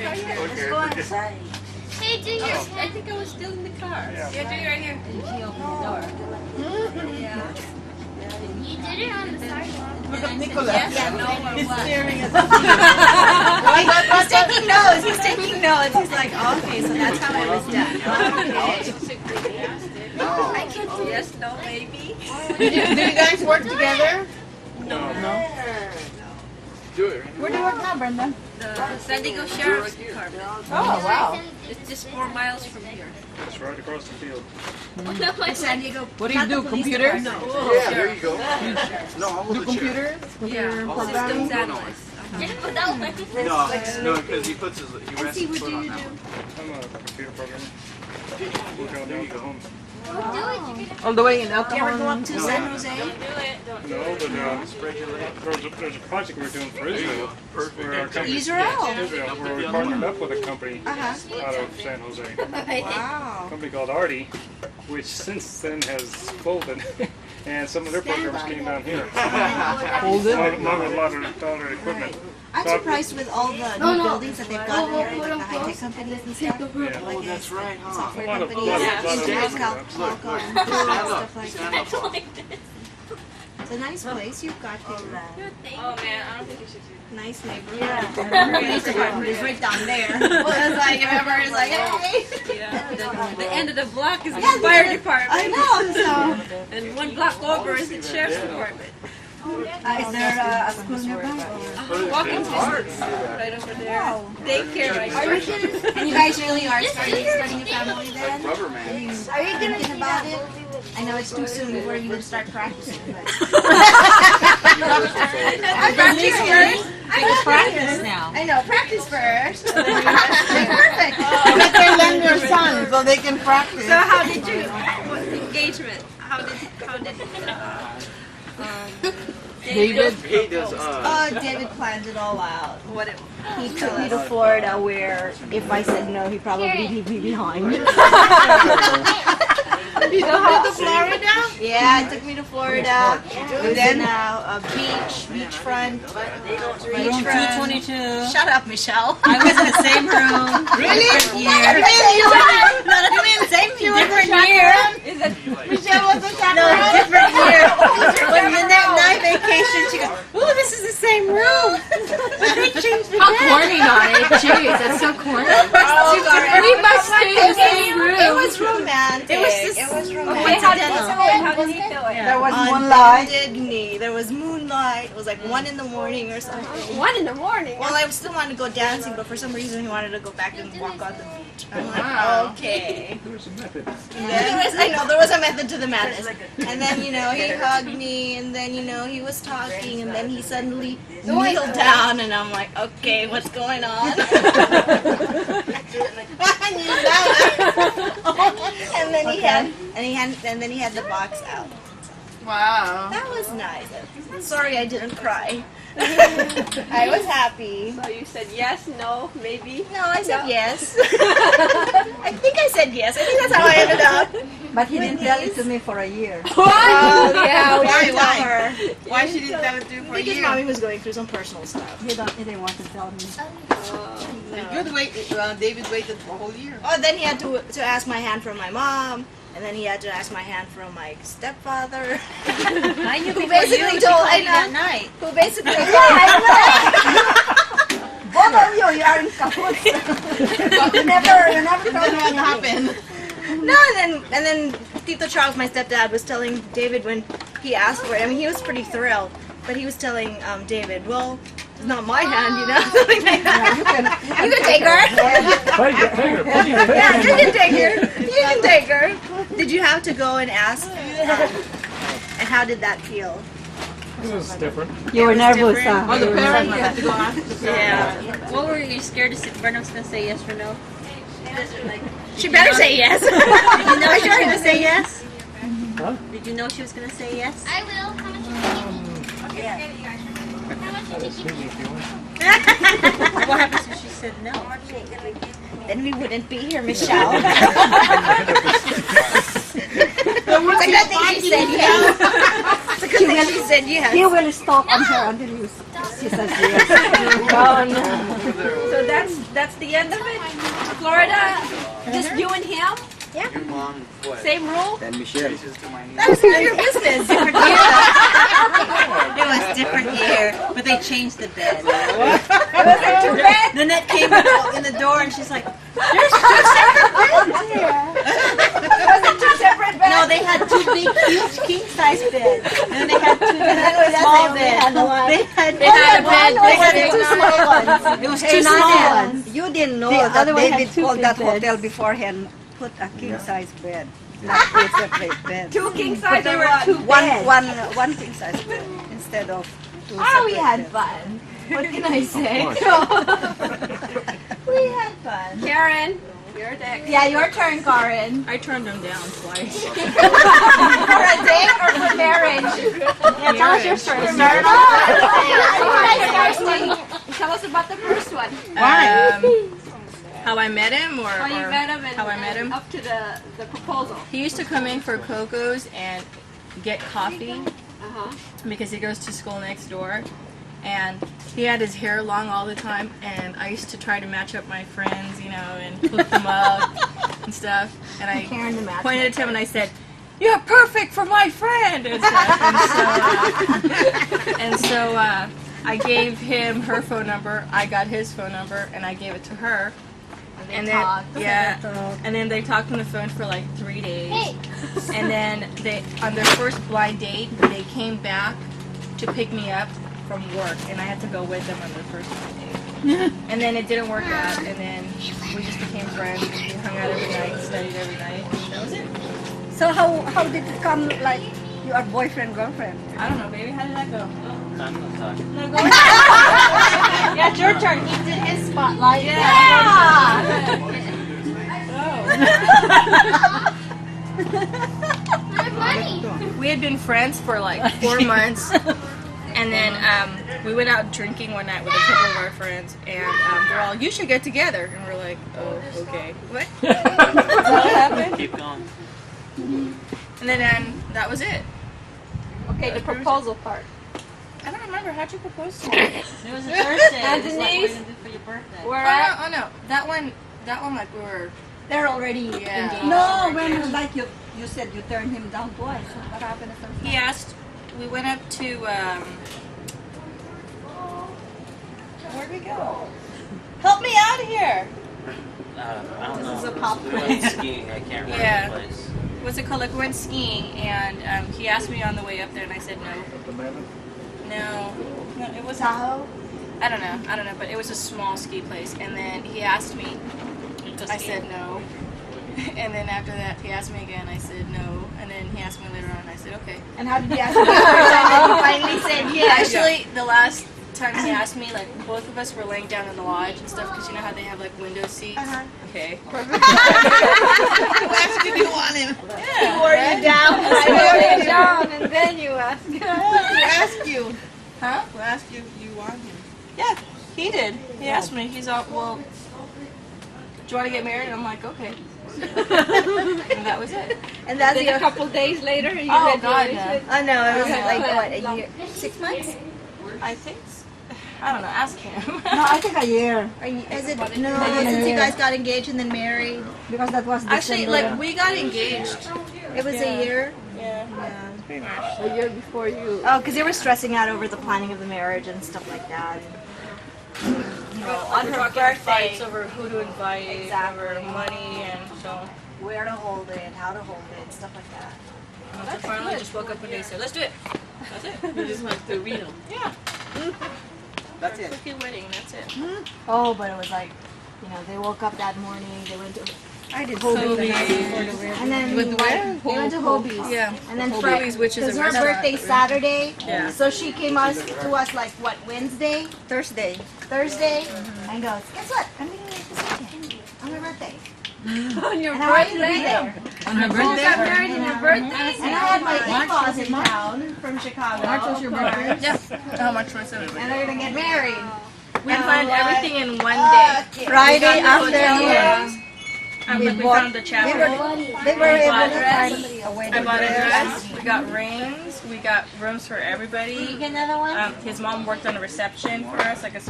car yet. Let's go outside. Hey, do your... I think I was still in the car. Yeah, do it right here. She opened the door. Yeah. You did it on the sidewalk. Look at Nicholas. Yeah, no, or He's what? staring at the He's taking notes. He's taking notes. He's like, okay, so that's how it was done. Okay. I can do yes, no, maybe. Do you guys work together? No. No. Do it. Where do you work now, Brenda? The San Diego Sheriff's Department. Oh, wow. It's just 4 miles from here. It's right across the field. The San Diego. What do you not do, the police computers? department. Yeah, there you go. No, I Do was a chair. computers? Yeah, Programming? systems analyst. No, because he puts his, he rests his foot on that one. I'm a computer programmer. Working on the home. All the way in You ever go Alcohol? up to San Jose? No, but there's a project we're doing for Israel. Where our company, Israel? Israel, where we partnered up with a company out of San Jose. A Wow. company called Artie, which since then has folded. And some of their programmers came down here. Along with a lot of equipment. I'm surprised with all the new buildings that they've got here, like the high-tech companies and stuff. Yeah. Like That's right, huh? software A lot of- companies, lot of- Intel, lot of- Qualcomm, stuff like that. It's a nice place you've got here. Oh man, I don't think you should do Nice neighborhood. The police department is right down there. Well, it's like, remember, it's like, hey! Yeah, the end of the block is the Yeah, fire department. I know, so. And 1 block over is the sheriff's department. Is there a school nearby? Walking distance, right over there. Wow. Daycare right Are you there. kidding? And you guys really are starting a family then? Rubber man. Are you thinking about it? I know it's too soon before you can start practicing, but. I'm practicing. I can practice now. I know, practice first. Perfect. Let them lend your son so they can practice. So how did you, what, engagement, how did David? He does, David planned it all out. what it, He took me to Florida where if I said no, he'd probably leave me behind. You know how to Florida? Yeah, it took me to Florida. And then a beachfront. room 222. Shut up, Michelle. I was in the same room. Really? Year. You mean same Different year. Michelle was a No, chaperone? different year. When in that night vacation, she goes, "Oh, this is the same room." But they changed the How bed. corny on it. Jeez, that's so corny. We must stay in the same room. It was romantic. It was just- It was Okay, romantic. how did he feel it? How did he feel it? There was On moonlight. Bended Knee. There was moonlight. It was like 1 in the morning or something. 1 in the morning. Well, I still wanted to go dancing, but for some reason he wanted to go back and walk on the beach. I'm like, Wow. okay. there was a method. And then, I know there was a method to the madness. And then he hugged me, and then he was talking, and then he suddenly kneeled down, and I'm like, okay, what's going on? I kneeled down. And then he had the box out. Wow. That was nice. Sorry I didn't cry. I was happy. So you said yes, no, maybe. No, I said yes. I think I said yes. I think that's how I ended up. But he didn't tell it to me for a year. Oh, yeah, we didn't tell Why? her. Why she didn't tell it to you for a Because year? mommy was going through some personal stuff. He didn't want to tell me. Good wait. David waited for a whole year. Oh, then he had to ask my hand from my mom. And then he had to ask my hand from my stepfather. I knew Who before basically you, told I that Aina. night. Who basically Both of you are in cahoots. you never told Then me. what happened? No, and then Tito Charles, my stepdad, was telling David when he asked for it. I mean, he was pretty thrilled, but he was telling David, well, it's not my hand, something like that. You can take her. Yeah, you can take her. You can take her. Did you have to go and ask? And how did that feel? It was different. You were nervous, huh? Oh, the parents had to go ask. Yeah. What were you scared to see? Brenna was going to say yes or no? She better say yes. Did you know she was going to say yes? Huh? Did you know she was going to say yes? I will. How much is it? How much is it? What happens if she said no? Then we wouldn't be here, Michelle. So what's It's a good thing she said yes. It's a good thing she said yes. He will stalk on her until she says yes. Oh no. So that that's the end of it. Florida, just you and him. Your mom, what? Same rule. And Michelle. That was none of your business. It was different year, but they changed the bed. Nanette came in the door and she's like, "There's two separate beds here." Two separate beds. No, they had two big, huge king size beds, and then they had two small beds. They had a bed. They had two small ones. It was two small ones. You didn't know The that other one had David two called big that beds. hotel beforehand. Put a king size bed, not two separate beds. Two king size. There were two One king size bed instead of two Oh, separate we had beds. fun. What can I say? We had fun. Karen, you're next. Yeah, your turn, Karin. I turned them down twice. For a date or for marriage? Yeah, tell us your story. Start Tell us about the first one. How I met him, or How you or met him and how I met him. up to the proposal. He used to come in for Coco's and get coffee because he goes to school next door, and he had his hair long all the time, and I used to try to match up my friends, you know, and hook them up and stuff. And I pointed at him and I said, "You're perfect for my friend," and stuff. And so I gave him her phone number. I got his phone number and I gave it to her. And then and then they talked on the phone for like 3 days. And then they, on their first blind date, they came back to pick me up from work, and I had to go with them on their first blind date. And then it didn't work out, and then we just became friends. We hung out every night, studied every night. That was it. So how did it come like you are boyfriend girlfriend? I don't know, baby. How did that go? I'm not talking. No, go Yeah, it's your turn. He did his spotlight. We had been friends for like 4 months, and then we went out drinking one night with a couple of our friends, and they're all, "You should get together," and we're like, "Oh, okay." What? What happened? Keep going. And then that was it. Okay, the proposal part. I don't remember. How'd you propose to me? It was a birthday. Anthony's. For your birthday. Where at? Oh no, that one like we were. They're already Yeah. engaged. No, when like you said you turned him down twice. So what happened the first He asked. We went up to. Where'd we go? Help me out here. I don't know. is a pop We went skiing. I can't remember Yeah. the place. What's it called? Like we went skiing, and he asked me on the way up there, and I said no. No, it wasn't. I don't know, but it was a small ski place. And then he asked me, I said no. And then after that, he asked me again, I said no. And then he asked me later on, I said okay. And how did he ask you the first time that you finally said yes? Actually, the last time he asked me, like both of us were laying down in the lodge and stuff, because you know how they have like window seats. Okay. Who asked if you want him? He wore you down. I wrote it down and then you asked. Who asked you? Huh? Who asked you if you want him? Yeah, he did. He asked me. He's all, well, do you want to get married? And I'm like, okay. And that was it. And that's Then your. a couple days later, you Oh, had God, your no. Oh no, it was Okay. like what, a year, 6 months? I think. I don't know. Ask him. No, I think a year Are you, is it no? Since you guys got engaged and then married, because that was Actually, December. like we got engaged. it was a year. Yeah. a year before you. Oh, because they were stressing out over the planning of the marriage and stuff like that. On her fights birthday. over who to invite, Exactly. over money, and so. Where to hold it, how to hold it, stuff like that. And so finally, just woke up one day and said, "Let's do it." That's it. You just went to Reno. Yeah. That's it. Quick wedding. That's it. Oh, but it was like, you know, they woke up that morning, they went to, I did and then went to where? they went to Hobie's. Yeah. And then Hobie's, which is a because her restaurant. birthday's Saturday, Yeah. so she came to us like what, Wednesday, Thursday. Thursday, and goes, guess what? I'm meeting you this weekend on my birthday. On your And I want you to be birthday? there. On her You got birthday? married in your birthday? And I had my in-laws in town from Chicago. March was your birthday? Yeah. Oh, March 27th. And they're gonna get married. We planned everything in one day. Friday afternoon. We found the chapel. They were able to dress. find a I wedding bought a dress. dress. We got rings. We got rooms for everybody. Get another one? His mom worked on a reception for us, like a small